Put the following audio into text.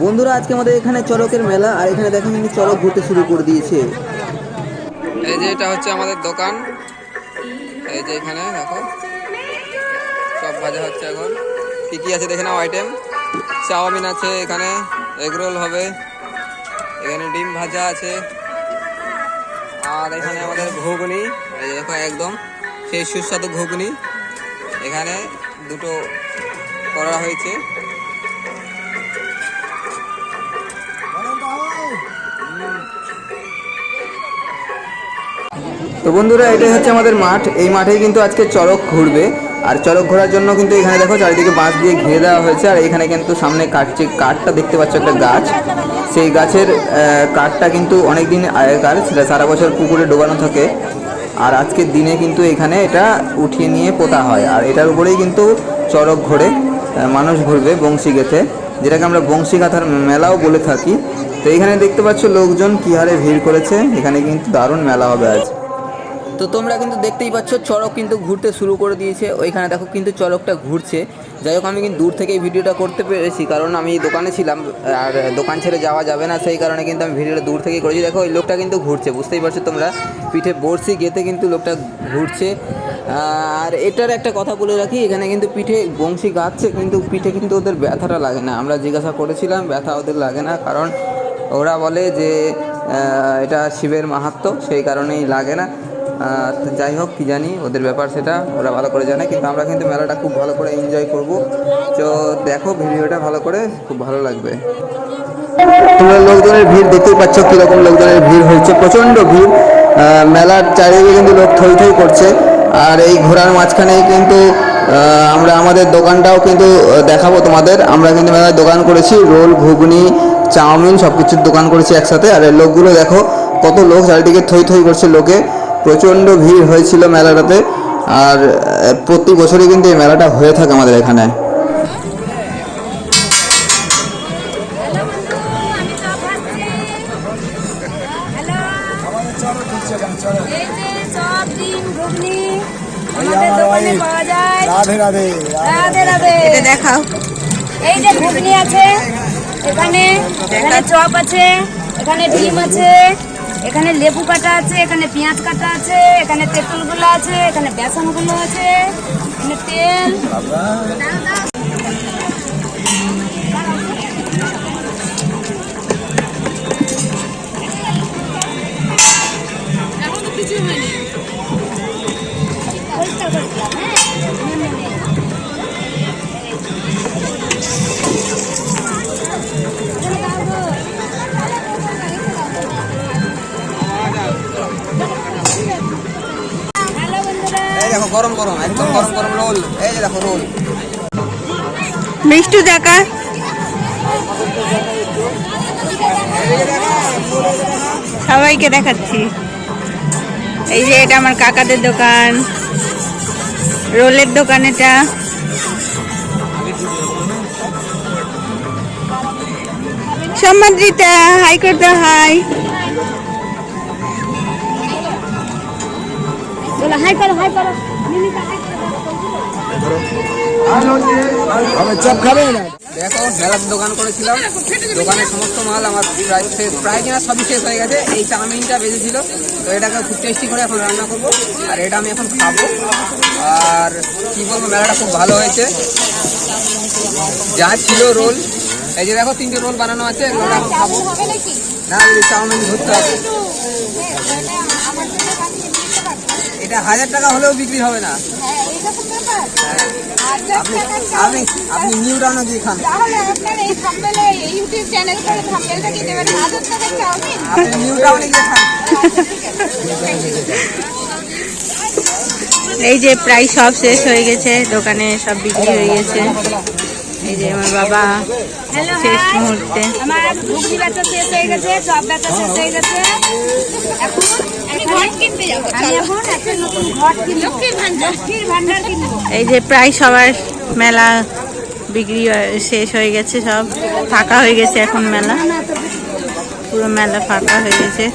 বন্ধুরা আজকে আমাদের এখানে চড়কের মেলা, আর এখানে দেখেন কিন্তু চড়ক ঘুরতে শুরু করে দিয়েছে। এই যে এটা হচ্ছে আমাদের দোকান। এই যে এখানে দেখো সব ভাজা হচ্ছে এখন। কি কি আছে দেখে নাও আইটেম। চাউমিন আছে এখানে, এগরোল হবে, এখানে ডিম ভাজা আছে, আর এখানে আমাদের ঘুগনি। এই দেখো একদম সেই সুস্বাদু ঘুগনি এখানে দুটো করা হয়েছে। তো বন্ধুরা এটাই হচ্ছে আমাদের মাঠ। এই মাঠেই কিন্তু আজকে চড়ক ঘুরবে, আর চড়ক ঘোরার জন্য কিন্তু এখানে দেখো চারিদিকে বাঁশ দিয়ে ঘিরে দেওয়া হয়েছে। আর এখানে কিন্তু সামনে কাঠটা দেখতে পাচ্ছ, একটা গাছ। সেই গাছের কাঠটা কিন্তু অনেক দিন আগেকার, সেটা সারা বছর পুকুরে ডোবানো থাকে। আর আজকের দিনে কিন্তু এখানে এটা উঠিয়ে নিয়ে পোতা হয়, আর এটার উপরেই কিন্তু চড়ক ঘোরে মানুষ ঘুরবে বংশী গেঁথে, যেটাকে আমরা বংশী গাঁথার মেলাও বলে থাকি। তো এখানে দেখতে পাচ্ছ লোকজন কী হারে ভিড় করেছে। এখানে কিন্তু দারুণ মেলা হবে আজ। তো তোমরা কিন্তু দেখতেই পাচ্ছ চড়ক কিন্তু ঘুরতে শুরু করে দিয়েছে। ওইখানে দেখো কিন্তু চড়কটা ঘুরছে। যাই হোক, আমি কিন্তু দূর থেকেই ভিডিওটা করতে পেরেছি, কারণ আমি দোকানে ছিলাম আর দোকান ছেড়ে যাওয়া যাবে না, সেই কারণে কিন্তু আমি ভিডিওটা দূর থেকেই করেছি। দেখো ওই লোকটা কিন্তু ঘুরছে, বুঝতেই পারছো তোমরা, পিঠে বড়শি গেঁথে কিন্তু লোকটা ঘুরছে। আর এটার একটা কথা বলে রাখি, এখানে কিন্তু পিঠে বংশী গাচ্ছে, কিন্তু পিঠে কিন্তু ওদের ব্যথাটা লাগে না। আমরা জিজ্ঞাসা করেছিলাম, ব্যথা ওদের লাগে না, কারণ ওরা বলে যে এটা শিবের মাহাত্ম্য, সেই কারণেই লাগে না। তো যাই হোক, কী জানি ওদের ব্যাপার, সেটা ওরা ভালো করে জানে। কিন্তু আমরা কিন্তু মেলাটা খুব ভালো করে এনজয় করব। তো দেখো ভিডিওটা ভালো করে, খুব ভালো লাগবে। তোমরা লোকজনের ভিড় দেখতেই পাচ্ছ, কীরকম লোকজনের ভিড় হয়েছে, প্রচণ্ড ভিড়। মেলার চারিদিকে কিন্তু লোক থই থই করছে। আর এই ঘোড়ার মাঝখানেই কিন্তু আমরা আমাদের দোকানটাও কিন্তু দেখাবো তোমাদের। আমরা কিন্তু মেলায় দোকান করেছি, রোল, ঘুগনি, চাউমিন, সব কিছুর দোকান করেছি একসাথে। আর এই লোকগুলো দেখো, কত লোক চারিদিকে থই থই করছে লোকে। প্রচণ্ড ভিড় হয়েছিল মেলাটাতে। আর প্রতি বছরই কিন্তু এই মেলাটা হয়ে থাকে আমাদের এখানে। রাধে রাধে রাধে রাধে। এটা দেখাও। এই যে ঘুগনি আছে, এখানে এখানে চপ আছে, এখানে ডিম আছে, এখানে লেবু কাটা আছে, এখানে পেঁয়াজ কাটা আছে, এখানে তেঁতুলগুলো আছে, এখানে বেসনগুলো আছে, এখানে তেল। এই দেখো গরম গরম, একদম গরম গরম রোল। এই যে দেখো রোল। মিষ্টি দেখা। সবাইকে দেখাচ্ছি। এই যে এটা আমার কাকাদের দোকান, রোলের দোকান এটা। সম্মানিতা হাই করতে, হাই বলো, হাই করো, হাই করো। চপ খাবে না? দেখো মেলার দোকান করেছিলাম, দোকানের সমস্ত মাল আমার প্রায় কিনা সবই শেষ হয়ে গেছে। এই চাউমিনটা বেজেছিল, তো এটাকে খুব টেস্টি করে এখন রান্না করবো, আর এটা আমি এখন খাবো। আর কি বলবো, মেলাটা খুব ভালো হয়েছে। যা ছিল রোল, এই যে দেখো 3টে রোল বানানো আছে, এগুলো এখন খাবো। না চাউমিন ধরতে হবে, এটা 1000 টাকা হলেও বিক্রি হবে না। আপনি আপনি নিউ টাউনে গিয়ে খান। আপনি নিউ টাউনে গিয়ে খান। এই যে প্রায় সব শেষ হয়ে গেছে, দোকানে সব বিক্রি হয়ে গেছে। এই যে আমার বাবা শেষ মুহূর্তে। আমার ঘুগনি বেচা শেষ হয়ে গেছে, চপ বেচা শেষ হয়ে গেছে। এখন আমি ঘর কিনতে যাব। আমি এখন একটা নতুন ঘর কিনব, লক্ষ্মীর ভান্ডার কিনব। এই যে প্রায় সবার মেলা বিক্রি শেষ হয়ে গেছে, সব ফাঁকা হয়ে গেছে এখন মেলা, পুরো মেলা ফাঁকা হয়ে গেছে।